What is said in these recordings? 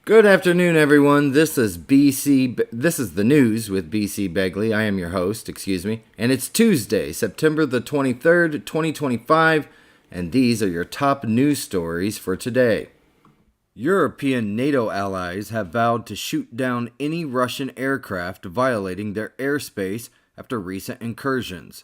Good afternoon, everyone. This is the news with b.c.begley. I am your host, and it's Tuesday, September the 23rd, 2025, and these are your top news stories for today. European NATO allies have vowed to shoot down any Russian aircraft violating their airspace after recent incursions.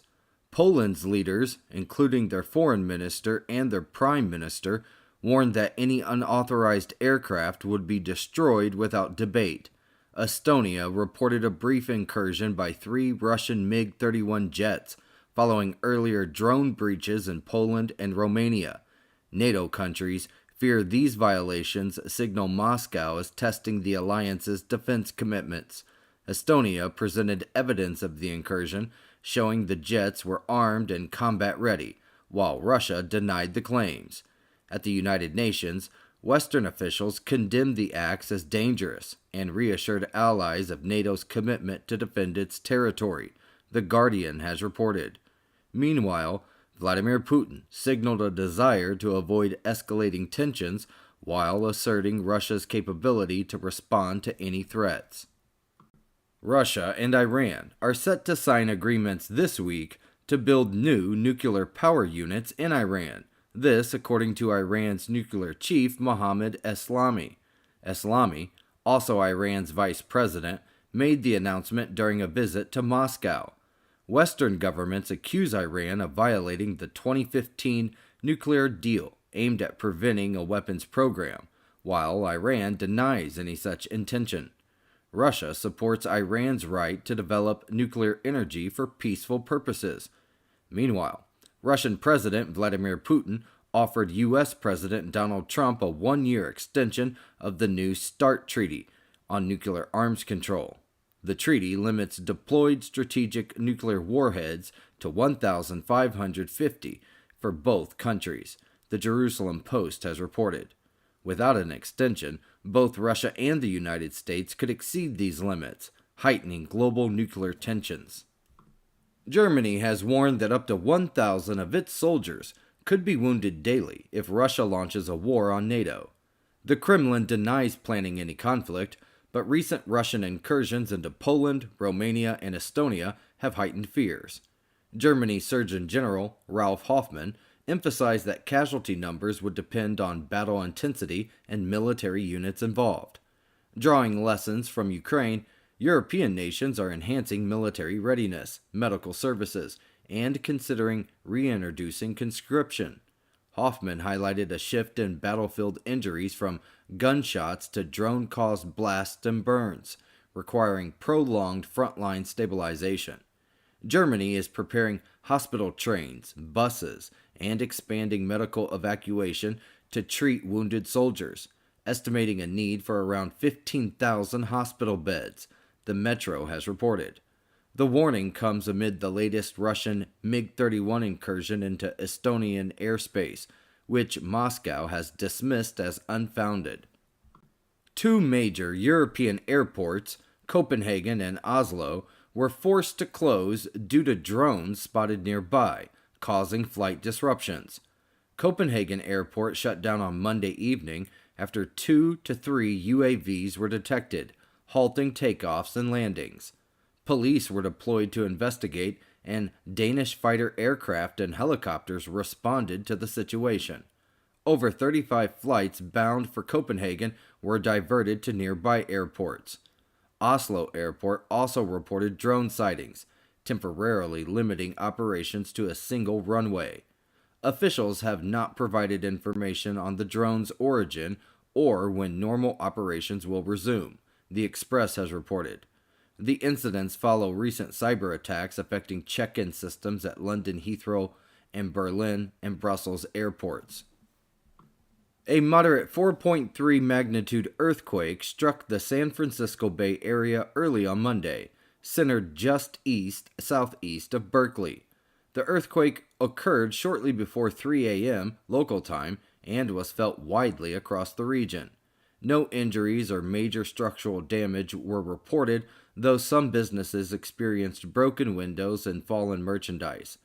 Poland's leaders, including their foreign minister and their prime minister, warned that any unauthorized aircraft would be destroyed without debate. Estonia reported a brief incursion by 3 Russian MiG-31 jets, following earlier drone breaches in Poland and Romania. NATO countries fear these violations signal Moscow is testing the alliance's defense commitments. Estonia presented evidence of the incursion, showing the jets were armed and combat ready, while Russia denied the claims. At the United Nations, Western officials condemned the acts as dangerous and reassured allies of NATO's commitment to defend its territory, The Guardian has reported. Meanwhile, Vladimir Putin signaled a desire to avoid escalating tensions while asserting Russia's capability to respond to any threats. Russia and Iran are set to sign agreements this week to build new nuclear power units in Iran. This, according to Iran's nuclear chief, Mohammad Eslami. Eslami, also Iran's vice president, made the announcement during a visit to Moscow. Western governments accuse Iran of violating the 2015 nuclear deal aimed at preventing a weapons program, while Iran denies any such intention. Russia supports Iran's right to develop nuclear energy for peaceful purposes. Meanwhile, Russian President Vladimir Putin offered U.S. President Donald Trump a 1-year extension of the New START Treaty on nuclear arms control. The treaty limits deployed strategic nuclear warheads to 1,550 for both countries, the Jerusalem Post has reported. Without an extension, both Russia and the United States could exceed these limits, heightening global nuclear tensions. Germany has warned that up to 1,000 of its soldiers could be wounded daily if Russia launches a war on NATO. The Kremlin denies planning any conflict, but recent Russian incursions into Poland, Romania, and Estonia have heightened fears. Germany's Surgeon General, Ralph Hoffmann, emphasized that casualty numbers would depend on battle intensity and military units involved. Drawing lessons from Ukraine, European nations are enhancing military readiness, medical services, and considering reintroducing conscription. Hoffman highlighted a shift in battlefield injuries from gunshots to drone-caused blasts and burns, requiring prolonged frontline stabilization. Germany is preparing hospital trains, buses, and expanding medical evacuation to treat wounded soldiers, estimating a need for around 15,000 hospital beds, the Metro has reported. The warning comes amid the latest Russian MiG-31 incursion into Estonian airspace, which Moscow has dismissed as unfounded. 2 major European airports, Copenhagen and Oslo, were forced to close due to drones spotted nearby, causing flight disruptions. Copenhagen Airport shut down on Monday evening after 2 to 3 UAVs were detected, halting takeoffs and landings. Police were deployed to investigate, and Danish fighter aircraft and helicopters responded to the situation. Over 35 flights bound for Copenhagen were diverted to nearby airports. Oslo Airport also reported drone sightings, temporarily limiting operations to a single runway. Officials have not provided information on the drone's origin or when normal operations will resume, the Express has reported. The incidents follow recent cyber attacks affecting check-in systems at London Heathrow and Berlin and Brussels airports. A moderate 4.3 magnitude earthquake struck the San Francisco Bay Area early on Monday, centered just southeast of Berkeley. The earthquake occurred shortly before 3 a.m. local time and was felt widely across the region. No injuries or major structural damage were reported, though some businesses experienced broken windows and fallen merchandise.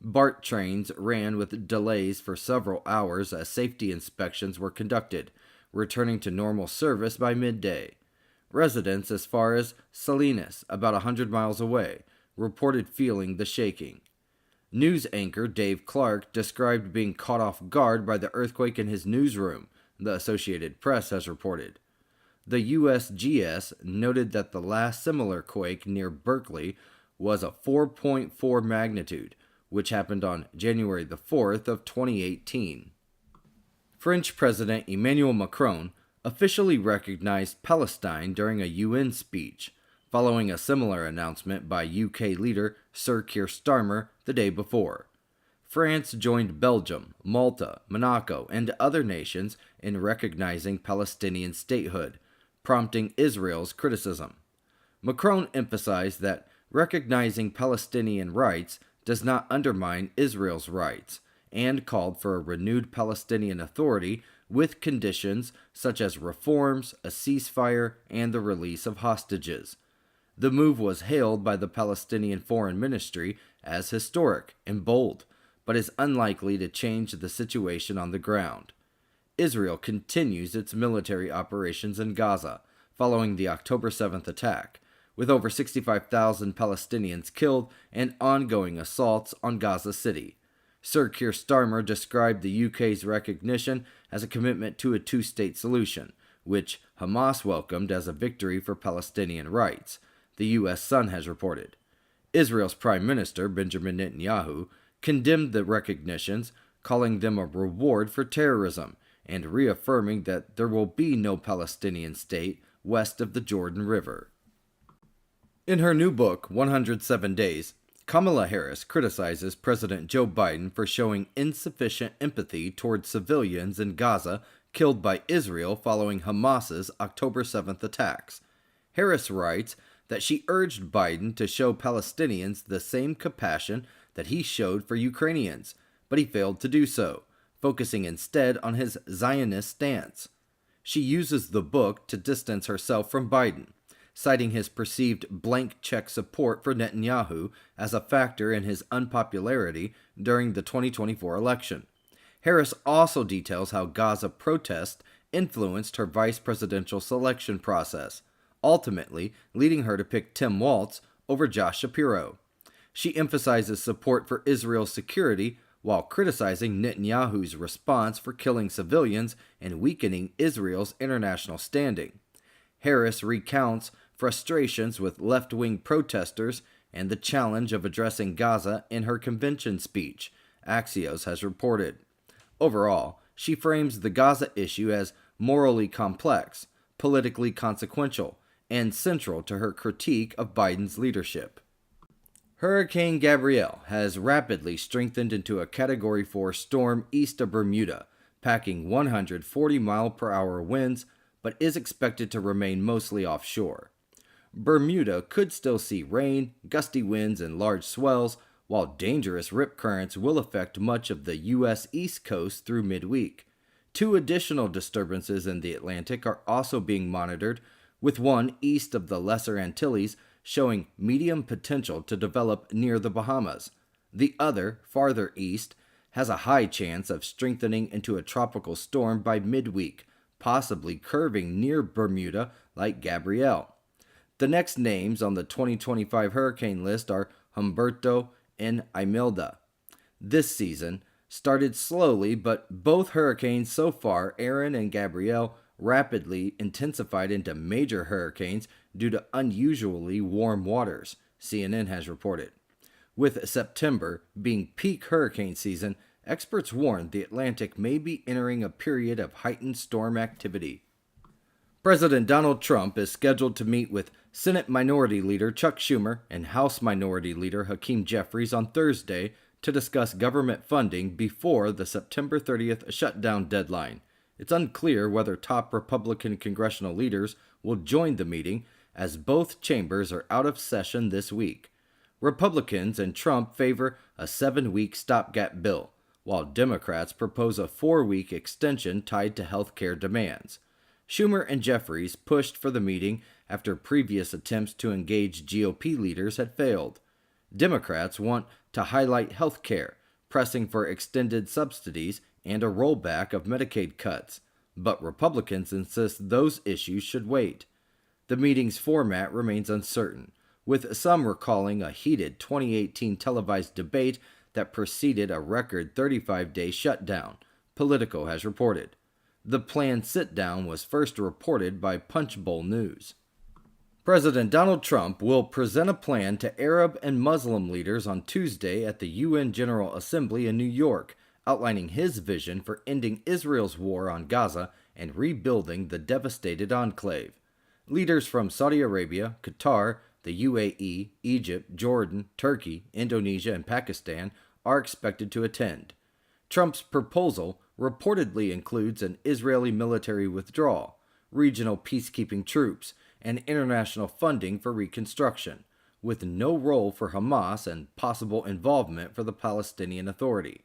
BART trains ran with delays for several hours as safety inspections were conducted, returning to normal service by midday. Residents as far as Salinas, about 100 miles away, reported feeling the shaking. News anchor Dave Clark described being caught off guard by the earthquake in his newsroom, the Associated Press has reported. The USGS noted that the last similar quake near Berkeley was a 4.4 magnitude, which happened on January the 4th of 2018. French President Emmanuel Macron officially recognized Palestine during a UN speech, following a similar announcement by UK leader Sir Keir Starmer the day before. France joined Belgium, Malta, Monaco, and other nations in recognizing Palestinian statehood, prompting Israel's criticism. Macron emphasized that recognizing Palestinian rights does not undermine Israel's rights, and called for a renewed Palestinian Authority with conditions such as reforms, a ceasefire, and the release of hostages. The move was hailed by the Palestinian Foreign Ministry as historic and bold, but is unlikely to change the situation on the ground. Israel continues its military operations in Gaza following the October 7th attack, with over 65,000 Palestinians killed and ongoing assaults on Gaza City. Sir Keir Starmer described the UK's recognition as a commitment to a two-state solution, which Hamas welcomed as a victory for Palestinian rights, the U.S. Sun has reported. Israel's Prime Minister, Benjamin Netanyahu, condemned the recognitions, calling them a reward for terrorism, and reaffirming that there will be no Palestinian state west of the Jordan River. In her new book, 107 Days, Kamala Harris criticizes President Joe Biden for showing insufficient empathy towards civilians in Gaza killed by Israel following Hamas's October 7th attacks. Harris writes that she urged Biden to show Palestinians the same compassion that he showed for Ukrainians, but he failed to do so, focusing instead on his Zionist stance. She uses the book to distance herself from Biden, citing his perceived blank check support for Netanyahu as a factor in his unpopularity during the 2024 election. Harris also details how Gaza protests influenced her vice presidential selection process, ultimately leading her to pick Tim Walz over Josh Shapiro. She emphasizes support for Israel's security while criticizing Netanyahu's response for killing civilians and weakening Israel's international standing. Harris recounts frustrations with left-wing protesters and the challenge of addressing Gaza in her convention speech, Axios has reported. Overall, she frames the Gaza issue as morally complex, politically consequential, and central to her critique of Biden's leadership. Hurricane Gabrielle has rapidly strengthened into a Category 4 storm east of Bermuda, packing 140-mile-per-hour winds, but is expected to remain mostly offshore. Bermuda could still see rain, gusty winds, and large swells, while dangerous rip currents will affect much of the U.S. East Coast through midweek. Two additional disturbances in the Atlantic are also being monitored, with one east of the Lesser Antilles showing medium potential to develop near the Bahamas. The other, farther east, has a high chance of strengthening into a tropical storm by midweek, possibly curving near Bermuda like Gabrielle. The next names on the 2025 hurricane list are Humberto and Imelda. This season started slowly, but both hurricanes so far, Erin and Gabrielle, rapidly intensified into major hurricanes due to unusually warm waters, CNN has reported. With September being peak hurricane season, experts warn the Atlantic may be entering a period of heightened storm activity. President Donald Trump is scheduled to meet with Senate Minority Leader Chuck Schumer and House Minority Leader Hakeem Jeffries on Thursday to discuss government funding before the September 30th shutdown deadline. It's unclear whether top Republican congressional leaders will join the meeting, as both chambers are out of session this week. Republicans and Trump favor a 7-week stopgap bill, while Democrats propose a 4-week extension tied to health care demands. Schumer and Jeffries pushed for the meeting after previous attempts to engage GOP leaders had failed. Democrats want to highlight health care, pressing for extended subsidies and a rollback of Medicaid cuts, but Republicans insist those issues should wait. The meeting's format remains uncertain, with some recalling a heated 2018 televised debate that preceded a record 35-day shutdown, Politico has reported. The planned sit-down was first reported by Punchbowl News. President Donald Trump will present a plan to Arab and Muslim leaders on Tuesday at the UN General Assembly in New York, outlining his vision for ending Israel's war on Gaza and rebuilding the devastated enclave. Leaders from Saudi Arabia, Qatar, the UAE, Egypt, Jordan, Turkey, Indonesia, and Pakistan are expected to attend. Trump's proposal reportedly includes an Israeli military withdrawal, regional peacekeeping troops, and international funding for reconstruction, with no role for Hamas and possible involvement for the Palestinian Authority.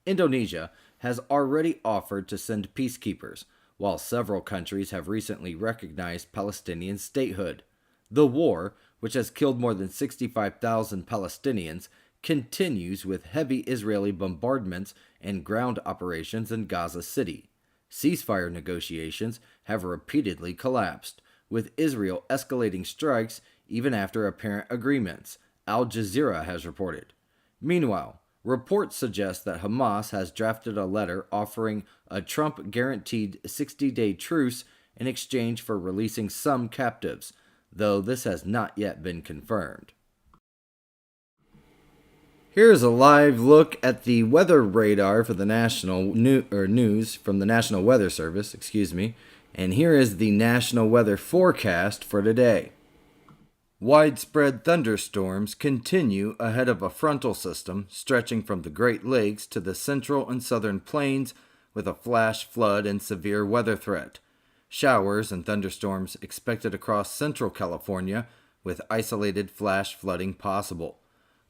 Indonesia has already offered to send peacekeepers, while several countries have recently recognized Palestinian statehood. The war, which has killed more than 65,000 Palestinians, continues with heavy Israeli bombardments and ground operations in Gaza City. Ceasefire negotiations have repeatedly collapsed, with Israel escalating strikes even after apparent agreements, Al Jazeera has reported. Meanwhile, reports suggest that Hamas has drafted a letter offering a Trump-guaranteed 60-day truce in exchange for releasing some captives, though this has not yet been confirmed. Here's a live look at the weather radar for the news from the National Weather Service, and here is the national weather forecast for today. Widespread thunderstorms continue ahead of a frontal system stretching from the Great Lakes to the central and southern plains with a flash flood and severe weather threat. Showers and thunderstorms expected across central California with isolated flash flooding possible.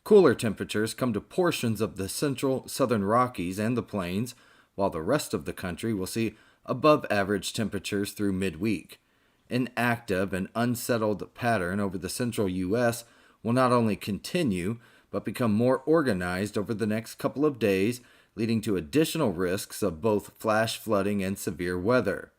Cooler temperatures come to portions of the central southern Rockies and the plains, while the rest of the country will see above average temperatures through midweek. An active and unsettled pattern over the central U.S. will not only continue, but become more organized over the next couple of days, leading to additional risks of both flash flooding and severe weather.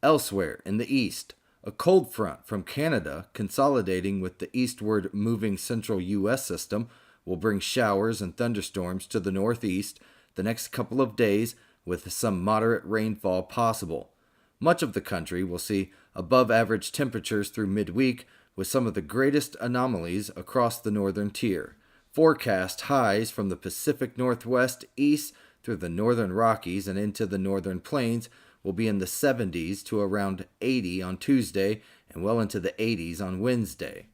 Elsewhere in the east, a cold front from Canada, consolidating with the eastward moving central U.S. system, will bring showers and thunderstorms to the northeast the next couple of days, with some moderate rainfall possible. Much of the country will see above average temperatures through midweek, with some of the greatest anomalies across the northern tier. Forecast highs from the Pacific Northwest east through the northern Rockies and into the northern plains will be in the 70s to around 80 on Tuesday and well into the 80s on Wednesday.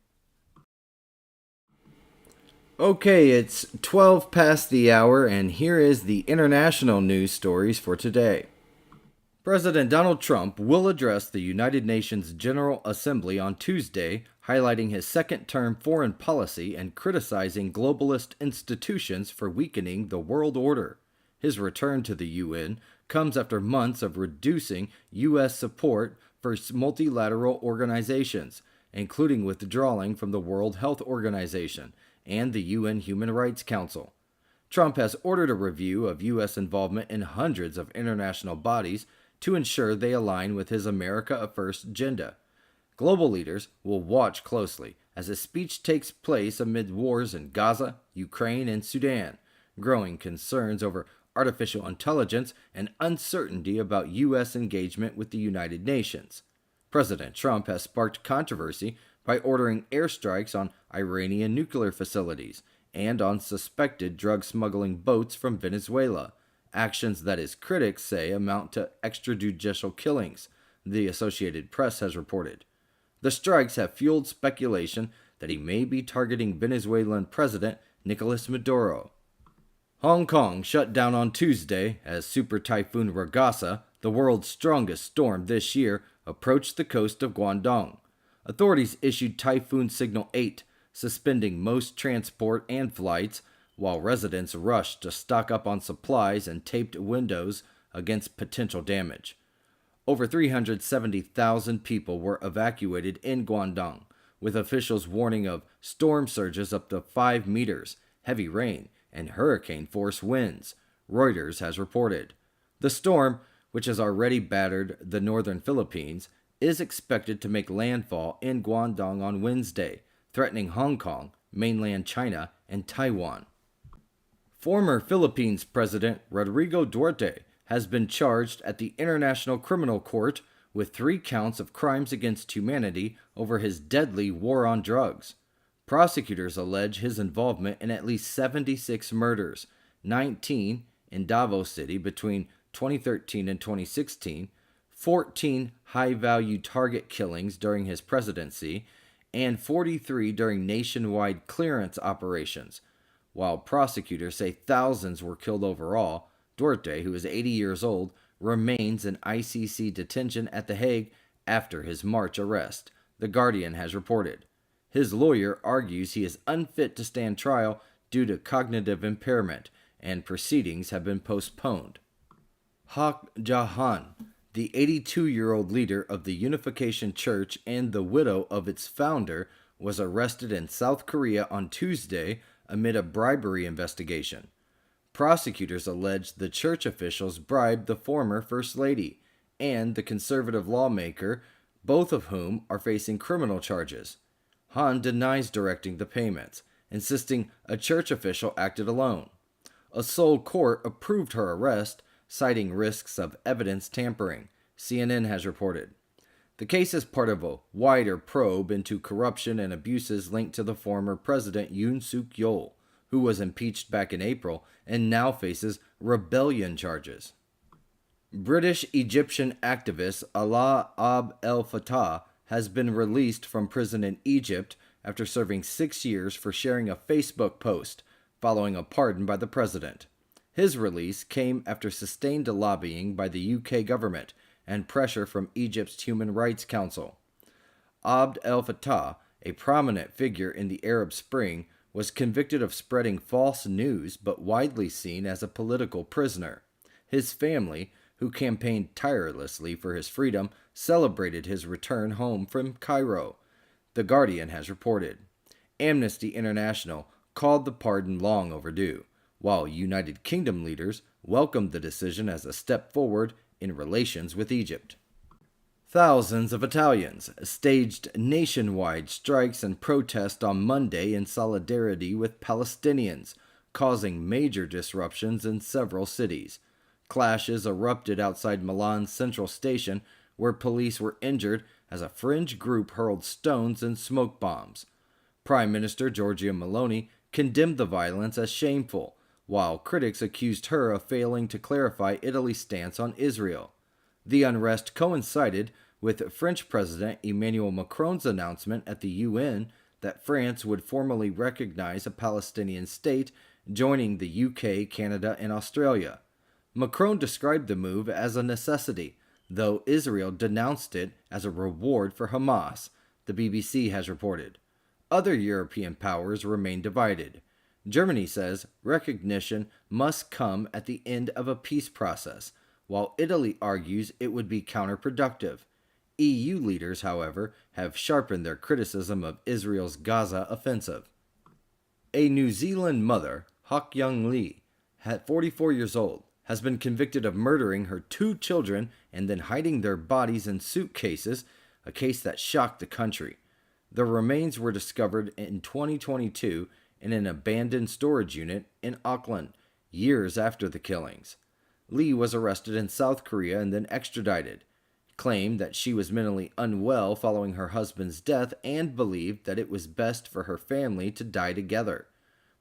Okay, it's 12 past the hour, and here is the international news stories for today. President Donald Trump will address the United Nations General Assembly on Tuesday, highlighting his second-term foreign policy and criticizing globalist institutions for weakening the world order. His return to the UN comes after months of reducing U.S. support for multilateral organizations, including withdrawing from the World Health Organization and the UN Human Rights Council. Trump has ordered a review of U.S. involvement in hundreds of international bodies to ensure they align with his America First agenda. Global leaders will watch closely as his speech takes place amid wars in Gaza, Ukraine, and Sudan, growing concerns over artificial intelligence and uncertainty about U.S. engagement with the United Nations. President Trump has sparked controversy by ordering airstrikes on Iranian nuclear facilities and on suspected drug smuggling boats from Venezuela, actions that his critics say amount to extrajudicial killings, the Associated Press has reported. The strikes have fueled speculation that he may be targeting Venezuelan President Nicolas Maduro. Hong Kong shut down on Tuesday as Super Typhoon Ragasa, the world's strongest storm this year, approached the coast of Guangdong. Authorities issued Typhoon Signal 8, suspending most transport and flights, while residents rushed to stock up on supplies and taped windows against potential damage. Over 370,000 people were evacuated in Guangdong, with officials warning of storm surges up to 5 meters, heavy rain, and hurricane-force winds, Reuters has reported. The storm, which has already battered the northern Philippines, is expected to make landfall in Guangdong on Wednesday, threatening Hong Kong, mainland China, and Taiwan. Former Philippines President Rodrigo Duterte has been charged at the International Criminal Court with 3 counts of crimes against humanity over his deadly war on drugs. Prosecutors allege his involvement in at least 76 murders, 19 in Davao City between 2013 and 2016, 14 high-value target killings during his presidency, and 43 during nationwide clearance operations. While prosecutors say thousands were killed overall, Duterte, who is 80 years old, remains in ICC detention at The Hague after his March arrest, The Guardian has reported. His lawyer argues he is unfit to stand trial due to cognitive impairment, and proceedings have been postponed. Hak Jahan, the 82-year-old leader of the Unification Church and the widow of its founder, was arrested in South Korea on Tuesday amid a bribery investigation. Prosecutors allege the church officials bribed the former First Lady and the conservative lawmaker, both of whom are facing criminal charges. Han denies directing the payments, insisting a church official acted alone. A Seoul court approved her arrest, citing risks of evidence tampering, CNN has reported. The case is part of a wider probe into corruption and abuses linked to the former President Yoon Suk-yeol, who was impeached back in April and now faces rebellion charges. British-Egyptian activist Alaa Abd El Fattah has been released from prison in Egypt after serving 6 years for sharing a Facebook post following a pardon by the president. His release came after sustained lobbying by the UK government and pressure from Egypt's Human Rights Council. Abd El Fattah, a prominent figure in the Arab Spring, was convicted of spreading false news but widely seen as a political prisoner. His family, who campaigned tirelessly for his freedom, celebrated his return home from Cairo, The Guardian has reported. Amnesty International called the pardon long overdue, while United Kingdom leaders welcomed the decision as a step forward in relations with Egypt. Thousands of Italians staged nationwide strikes and protests on Monday in solidarity with Palestinians, causing major disruptions in several cities. Clashes erupted outside Milan's central station, where police were injured as a fringe group hurled stones and smoke bombs. Prime Minister Giorgia Meloni condemned the violence as shameful, while critics accused her of failing to clarify Italy's stance on Israel. The unrest coincided with French President Emmanuel Macron's announcement at the UN that France would formally recognize a Palestinian state, joining the UK, Canada, and Australia. Macron described the move as a necessity, though Israel denounced it as a reward for Hamas, the BBC has reported. Other European powers remain divided. Germany says recognition must come at the end of a peace process, while Italy argues it would be counterproductive. EU leaders, however, have sharpened their criticism of Israel's Gaza offensive. A New Zealand mother, Hak Lee, 44 years old, has been convicted of murdering her 2 children and then hiding their bodies in suitcases, a case that shocked the country. The remains were discovered in 2022 in an abandoned storage unit in Auckland, years after the killings. Lee was arrested in South Korea and then extradited, claimed that she was mentally unwell following her husband's death, and believed that it was best for her family to die together.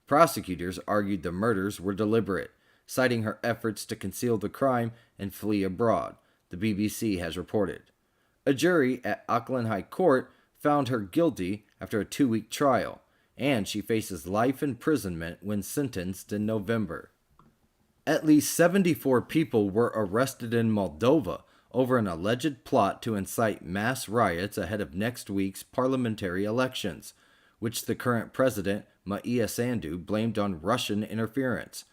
Prosecutors argued the murders were deliberate, citing her efforts to conceal the crime and flee abroad, the BBC has reported. A jury at Auckland High Court found her guilty after a 2-week trial, and she faces life imprisonment when sentenced in November. At least 74 people were arrested in Moldova over an alleged plot to incite mass riots ahead of next week's parliamentary elections, which the current president, Maia Sandu, blamed on Russian interference.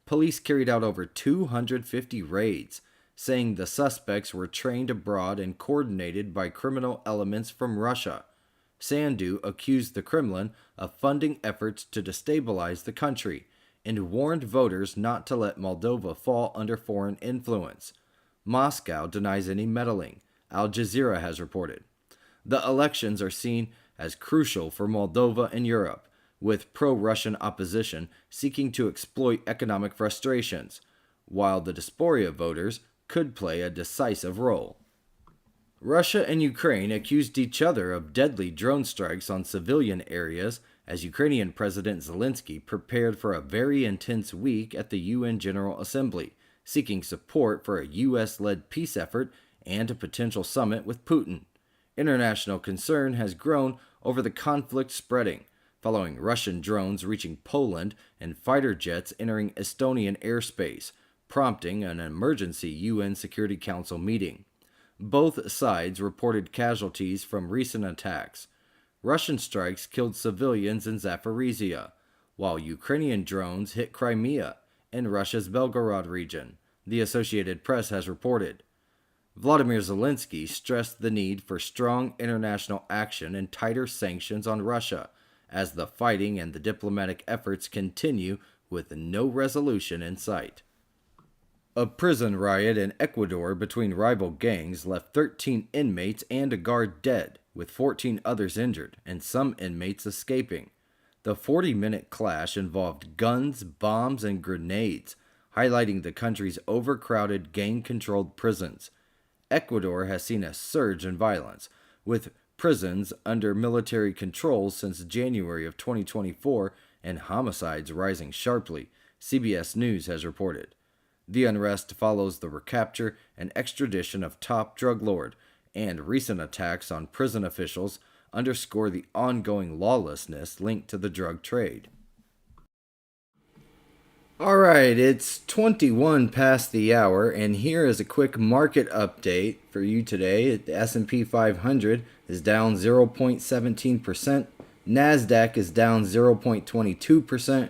Police carried out over 250 raids, saying the suspects were trained abroad and coordinated by criminal elements from Russia. Sandu accused the Kremlin of funding efforts to destabilize the country and warned voters not to let Moldova fall under foreign influence. Moscow denies any meddling, Al Jazeera has reported. The elections are seen as crucial for Moldova and Europe, with pro-Russian opposition seeking to exploit economic frustrations, while the diaspora voters could play a decisive role. Russia and Ukraine accused each other of deadly drone strikes on civilian areas as Ukrainian President Zelensky prepared for a very intense week at the UN General Assembly, seeking support for a US-led peace effort and a potential summit with Putin. International concern has grown over the conflict spreading, following Russian drones reaching Poland and fighter jets entering Estonian airspace, prompting an emergency UN Security Council meeting. Both sides reported casualties from recent attacks. Russian strikes killed civilians in Zaporizhia, while Ukrainian drones hit Crimea and Russia's Belgorod region, the Associated Press has reported. Vladimir Zelensky stressed the need for strong international action and tighter sanctions on Russia, as the fighting and the diplomatic efforts continue with no resolution in sight. A prison riot in Ecuador between rival gangs left 13 inmates and a guard dead, with 14 others injured and some inmates escaping. The 40-minute clash involved guns, bombs, and grenades, highlighting the country's overcrowded, gang-controlled prisons. Ecuador has seen a surge in violence, with prisons under military control since January of 2024 and homicides rising sharply, CBS News has reported. The unrest follows the recapture and extradition of top drug lord, and recent attacks on prison officials underscore the ongoing lawlessness linked to the drug trade. Alright, it's 21 past the hour, and here is a quick market update for you today. The S&P 500 is down 0.17%, NASDAQ is down 0.22%,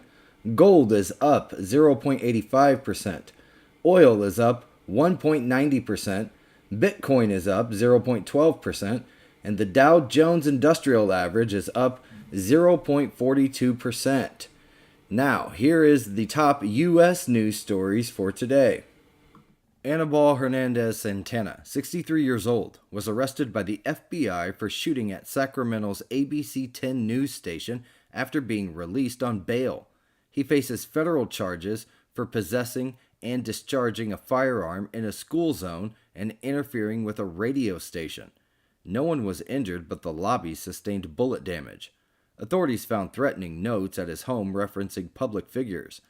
gold is up 0.85%, oil is up 1.90%, Bitcoin is up 0.12%, and the Dow Jones Industrial Average is up 0.42%. Now, here is the top U.S. news stories for today. Anibal Hernandez Santana, 63 years old, was arrested by the FBI for shooting at Sacramento's ABC 10 news station after being released on bail. He faces federal charges for possessing and discharging a firearm in a school zone and interfering with a radio station. No one was injured, but the lobby sustained bullet damage. Authorities found threatening notes at his home referencing public figures.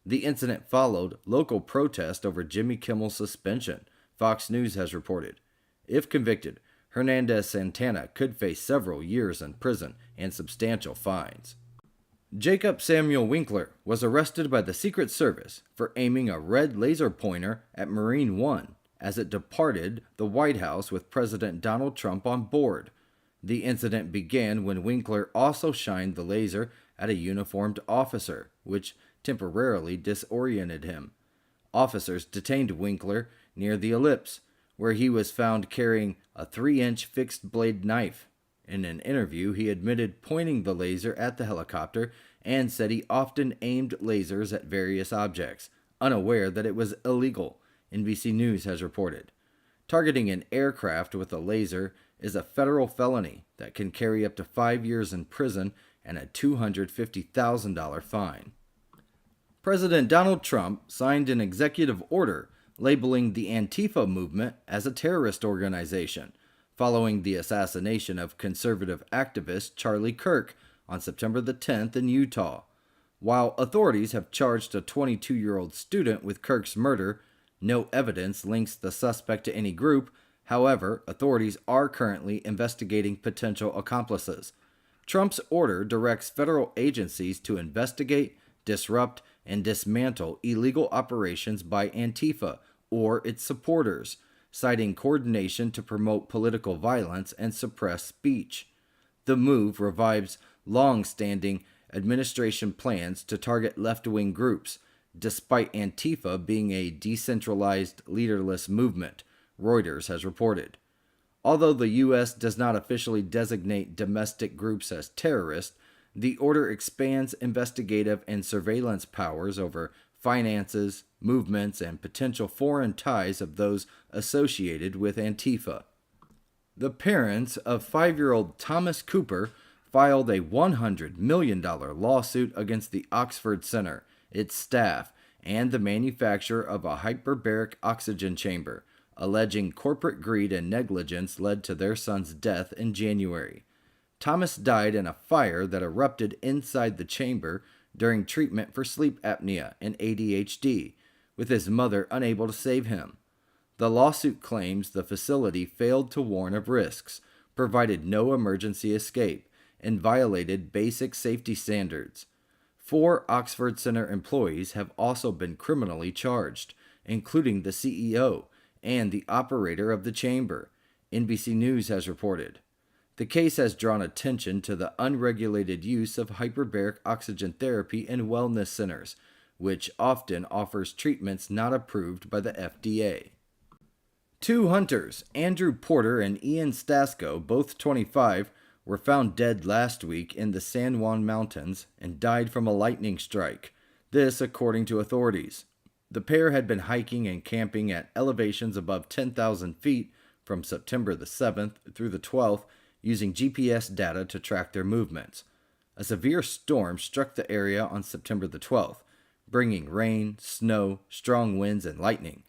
The incident followed local protest over Jimmy Kimmel's suspension, Fox News has reported. If convicted, Hernandez Santana could face several years in prison and substantial fines. Jacob Samuel Winkler was arrested by the Secret Service for aiming a red laser pointer at Marine One as it departed the White House with President Donald Trump on board. The incident began when Winkler also shined the laser at a uniformed officer, which temporarily disoriented him. Officers detained Winkler near the ellipse, where he was found carrying a 3-inch fixed-blade knife. In an interview, he admitted pointing the laser at the helicopter and said he often aimed lasers at various objects, unaware that it was illegal, NBC News has reported. Targeting an aircraft with a laser is a federal felony that can carry up to 5 years in prison and a $250,000 fine. President Donald Trump signed an executive order labeling the Antifa movement as a terrorist organization, following the assassination of conservative activist Charlie Kirk on September the 10th in Utah. While authorities have charged a 22-year-old student with Kirk's murder, no evidence links the suspect to any group. However, authorities are currently investigating potential accomplices. Trump's order directs federal agencies to investigate, disrupt, and dismantle illegal operations by Antifa or its supporters, citing coordination to promote political violence and suppress speech. The move revives long-standing administration plans to target left-wing groups, despite Antifa being a decentralized, leaderless movement, Reuters has reported. Although the U.S. does not officially designate domestic groups as terrorists, the order expands investigative and surveillance powers over finances, movements, and potential foreign ties of those associated with Antifa. The parents of 5-year-old Thomas Cooper filed a $100 million lawsuit against the Oxford Center, its staff, and the manufacturer of a hyperbaric oxygen chamber, alleging corporate greed and negligence led to their son's death in January. Thomas died in a fire that erupted inside the chamber during treatment for sleep apnea and ADHD, with his mother unable to save him. The lawsuit claims the facility failed to warn of risks, provided no emergency escape, and violated basic safety standards. 4 Oxford Center employees have also been criminally charged, including the CEO and the operator of the chamber, NBC News has reported. The case has drawn attention to the unregulated use of hyperbaric oxygen therapy in wellness centers, which often offers treatments not approved by the FDA. 2 hunters, Andrew Porter and Ian Stasko, both 25, were found dead last week in the San Juan Mountains and died from a lightning strike. This according to authorities. The pair had been hiking and camping at elevations above 10,000 feet from September the 7th through the 12th using GPS data to track their movements. A severe storm struck the area on September the 12th, bringing rain, snow, strong winds, and lightning.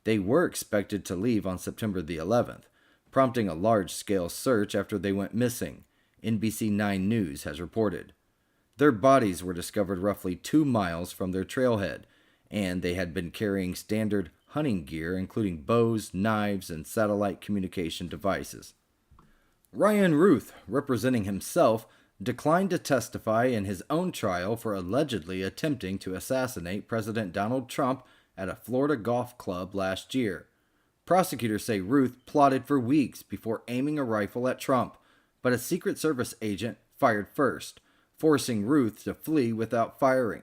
They were expected to leave on September the 11th, prompting a large-scale search after they went missing, NBC 9 News has reported. Their bodies were discovered roughly 2 miles from their trailhead, and they had been carrying standard hunting gear including bows, knives, and satellite communication devices. Ryan Ruth, representing himself, declined to testify in his own trial for allegedly attempting to assassinate President Donald Trump at a Florida golf club last year. Prosecutors say Ruth plotted for weeks before aiming a rifle at Trump, but a Secret Service agent fired first, forcing Ruth to flee without firing.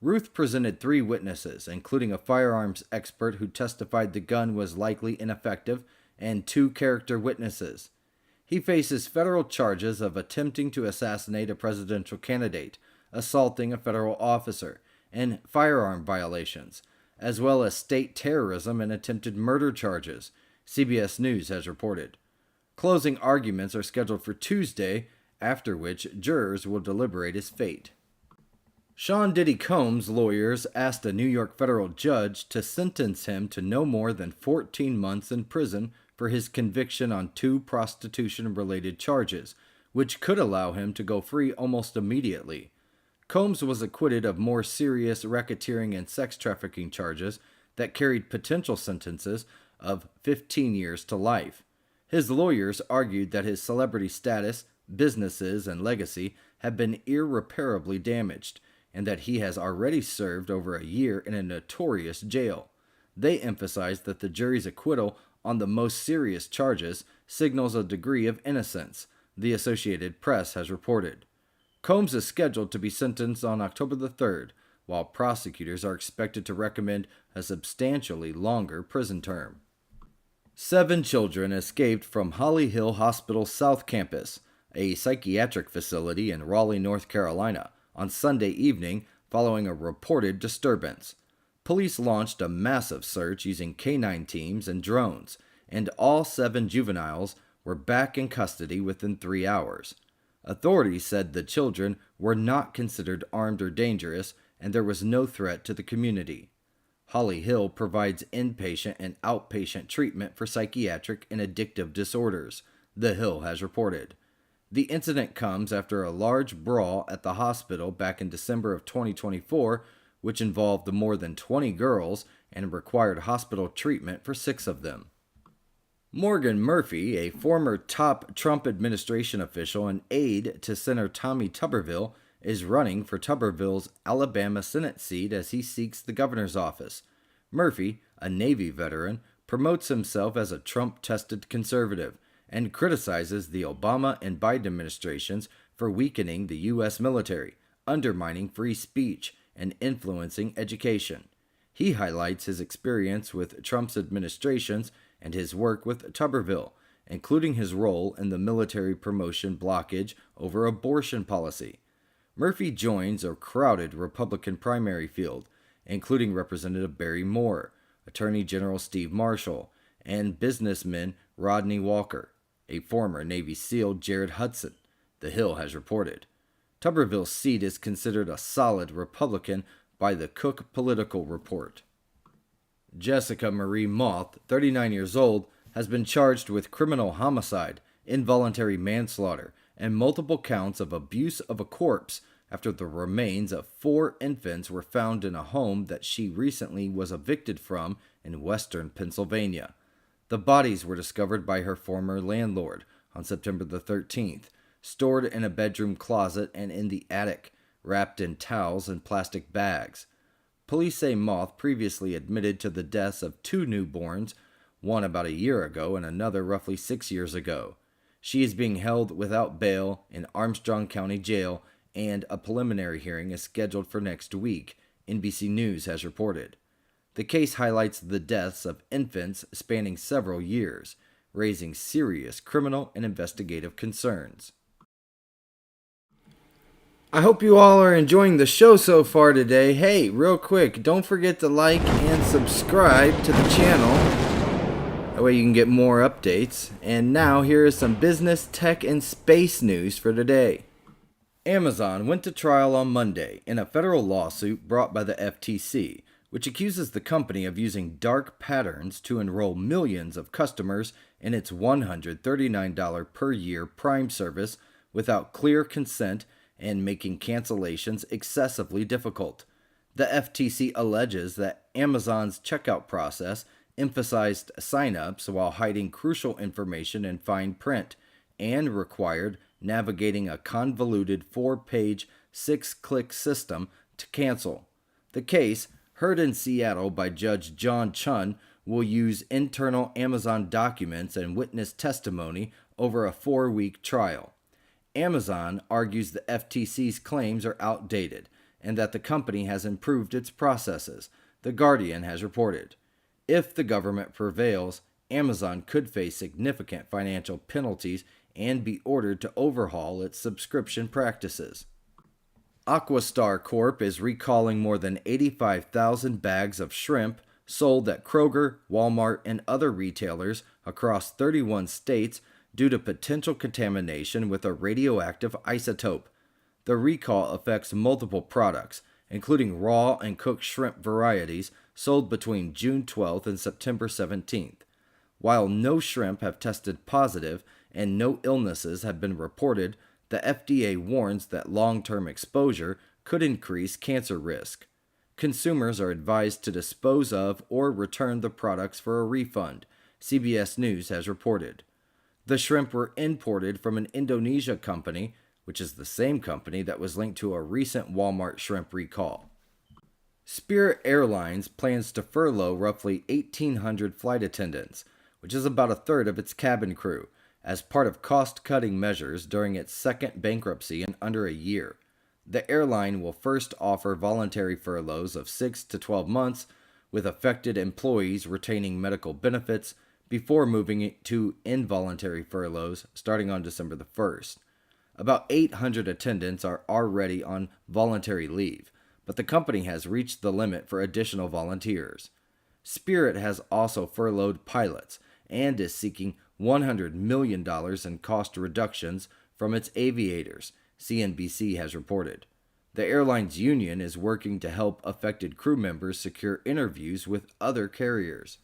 Ruth presented 3 witnesses, including a firearms expert who testified the gun was likely ineffective, and 2 character witnesses. He faces federal charges of attempting to assassinate a presidential candidate, assaulting a federal officer, and firearm violations, as well as state terrorism and attempted murder charges, CBS News has reported. Closing arguments are scheduled for Tuesday, after which jurors will deliberate his fate. Sean Diddy Combs' lawyers asked a New York federal judge to sentence him to no more than 14 months in prison for his conviction on 2 prostitution-related charges, which could allow him to go free almost immediately. Combs was acquitted of more serious racketeering and sex trafficking charges that carried potential sentences of 15 years to life. His lawyers argued that his celebrity status, businesses, and legacy have been irreparably damaged, and that he has already served over a year in a notorious jail. They emphasized that the jury's acquittal on the most serious charges signals a degree of innocence, the Associated Press has reported. Combs is scheduled to be sentenced on October the 3rd, while prosecutors are expected to recommend a substantially longer prison term. 7 children escaped from Holly Hill Hospital's South Campus, a psychiatric facility in Raleigh, North Carolina, on Sunday evening following a reported disturbance. Police launched a massive search using canine teams and drones, and all 7 juveniles were back in custody within 3 hours. Authorities said the children were not considered armed or dangerous, and there was no threat to the community. Holly Hill provides inpatient and outpatient treatment for psychiatric and addictive disorders, The Hill has reported. The incident comes after a large brawl at the hospital back in December of 2024, which involved more than 20 girls and required hospital treatment for 6 of them. Morgan Murphy, a former top Trump administration official and aide to Senator Tommy Tuberville, is running for Tuberville's Alabama Senate seat as he seeks the governor's office. Murphy, a Navy veteran, promotes himself as a Trump-tested conservative and criticizes the Obama and Biden administrations for weakening the U.S. military, undermining free speech, and influencing education. He highlights his experience with Trump's administrations and his work with Tuberville, including his role in the military promotion blockage over abortion policy. Murphy joins a crowded Republican primary field, including Representative Barry Moore, Attorney General Steve Marshall, and businessman Rodney Walker, a former Navy SEAL Jared Hudson, The Hill has reported. Tuberville's seat is considered a solid Republican by the Cook Political Report. Jessica Marie Moth, 39 years old, has been charged with criminal homicide, involuntary manslaughter, and multiple counts of abuse of a corpse after the remains of 4 infants were found in a home that she recently was evicted from in western Pennsylvania. The bodies were discovered by her former landlord on September the 13th, stored in a bedroom closet and in the attic, wrapped in towels and plastic bags. Police say Moth previously admitted to the deaths of 2 newborns, one about a year ago and another roughly 6 years ago. She is being held without bail in Armstrong County Jail, and a preliminary hearing is scheduled for next week, NBC News has reported. The case highlights the deaths of infants spanning several years, raising serious criminal and investigative concerns. I hope you all are enjoying the show so far today. Hey, real quick, don't forget to like and subscribe to the channel. That way you can get more updates. And now here is some business, tech, and space news for today. Amazon went to trial on Monday in a federal lawsuit brought by the FTC, which accuses the company of using dark patterns to enroll millions of customers in its $139 per year Prime service without clear consent and making cancellations excessively difficult. The FTC alleges that Amazon's checkout process emphasized sign-ups while hiding crucial information in fine print and required navigating a convoluted 4-page, 6-click system to cancel. The case, heard in Seattle by Judge John Chun, will use internal Amazon documents and witness testimony over a 4-week trial. Amazon argues the FTC's claims are outdated and that the company has improved its processes, The Guardian has reported. If the government prevails, Amazon could face significant financial penalties and be ordered to overhaul its subscription practices. Aquastar Corp. Is recalling more than 85,000 bags of shrimp sold at Kroger, Walmart, and other retailers across 31 states due to potential contamination with a radioactive isotope. The recall affects multiple products, including raw and cooked shrimp varieties sold between June 12th and September 17th. While no shrimp have tested positive and no illnesses have been reported, the FDA warns that long-term exposure could increase cancer risk. Consumers are advised to dispose of or return the products for a refund, CBS News has reported. The shrimp were imported from an Indonesia company, which is the same company that was linked to a recent Walmart shrimp recall. Spirit Airlines plans to furlough roughly 1,800 flight attendants, which is about a third of its cabin crew, as part of cost-cutting measures during its second bankruptcy in under a year. The airline will first offer voluntary furloughs of 6 to 12 months, with affected employees retaining medical benefits, before moving it to involuntary furloughs starting on December the 1st. About 800 attendants are already on voluntary leave, but the company has reached the limit for additional volunteers. Spirit has also furloughed pilots and is seeking $100 million in cost reductions from its aviators, CNBC has reported. The airline's union is working to help affected crew members secure interviews with other carriers.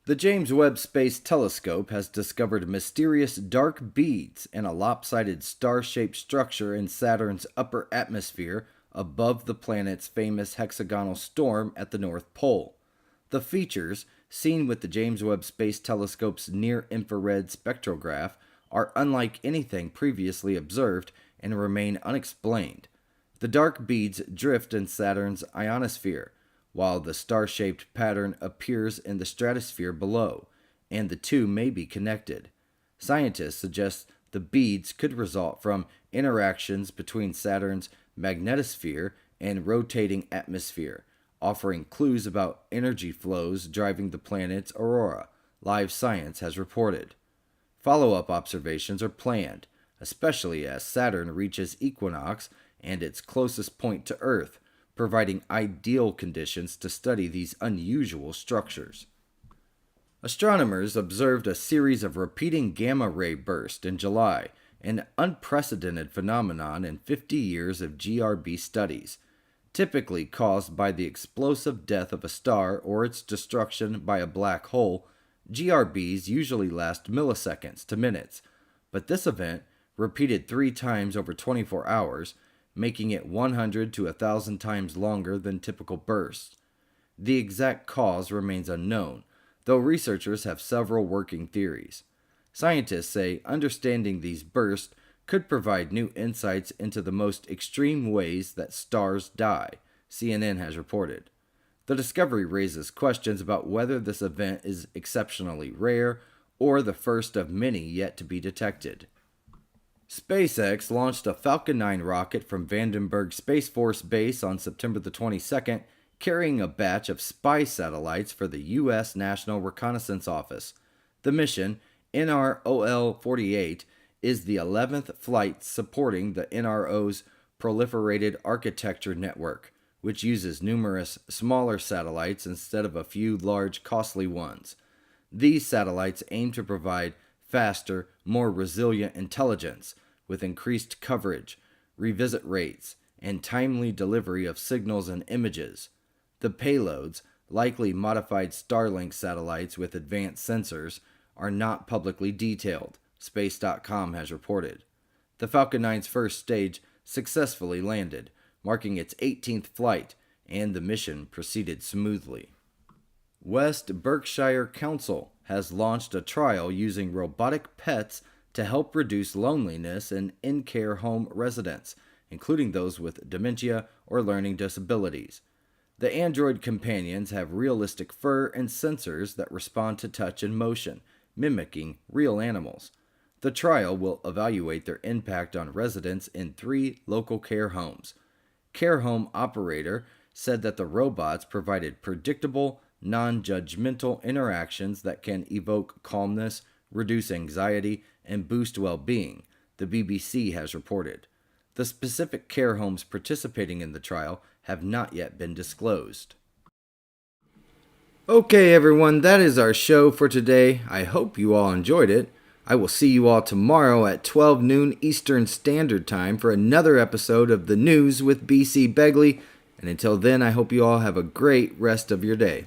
The James Webb Space Telescope has discovered mysterious dark beads in a lopsided star-shaped structure in Saturn's upper atmosphere above the planet's famous hexagonal storm at the North Pole. The features, seen with the James Webb Space Telescope's near-infrared spectrograph, are unlike anything previously observed and remain unexplained. The dark beads drift in Saturn's ionosphere, while the star-shaped pattern appears in the stratosphere below, and the two may be connected. Scientists suggest the beads could result from interactions between Saturn's magnetosphere and rotating atmosphere, offering clues about energy flows driving the planet's aurora, Live Science has reported. Follow-up observations are planned, especially as Saturn reaches equinox and its closest point to Earth, providing ideal conditions to study these unusual structures. Astronomers observed a series of repeating gamma ray bursts in July, an unprecedented phenomenon in 50 years of GRB studies, typically caused by the explosive death of a star or its destruction by a black hole. GRBs usually last milliseconds to minutes, but this event, repeated 3 times over 24 hours, making it 100 to 1,000 times longer than typical bursts. The exact cause remains unknown, though researchers have several working theories. Scientists say understanding these bursts could provide new insights into the most extreme ways that stars die, CNN has reported. The discovery raises questions about whether this event is exceptionally rare or the first of many yet to be detected. SpaceX launched a Falcon 9 rocket from Vandenberg Space Force Base on September the 22nd, carrying a batch of spy satellites for the U.S. National Reconnaissance Office. The mission, NROL-48, is the 11th flight supporting the NRO's Proliferated Architecture Network, which uses numerous smaller satellites instead of a few large, costly ones. These satellites aim to provide faster, more resilient intelligence with increased coverage, revisit rates, and timely delivery of signals and images. The payloads, likely modified Starlink satellites with advanced sensors, are not publicly detailed, Space.com has reported. The Falcon 9's first stage successfully landed, marking its 18th flight, and the mission proceeded smoothly. West Berkshire Council has launched a trial using robotic pets to help reduce loneliness in in-care home residents, including those with dementia or learning disabilities. The android companions have realistic fur and sensors that respond to touch and motion, mimicking real animals. The trial will evaluate their impact on residents in 3 local care homes. Care home operator said that the robots provided predictable, non-judgmental interactions that can evoke calmness, reduce anxiety, and boost well-being, the BBC has reported. The specific care homes participating in the trial have not yet been disclosed. Okay, everyone, that is our show for today. I hope you all enjoyed it. I will see you all tomorrow at 12 noon Eastern Standard Time for another episode of The News with B.C. Begley. And until then, I hope you all have a great rest of your day.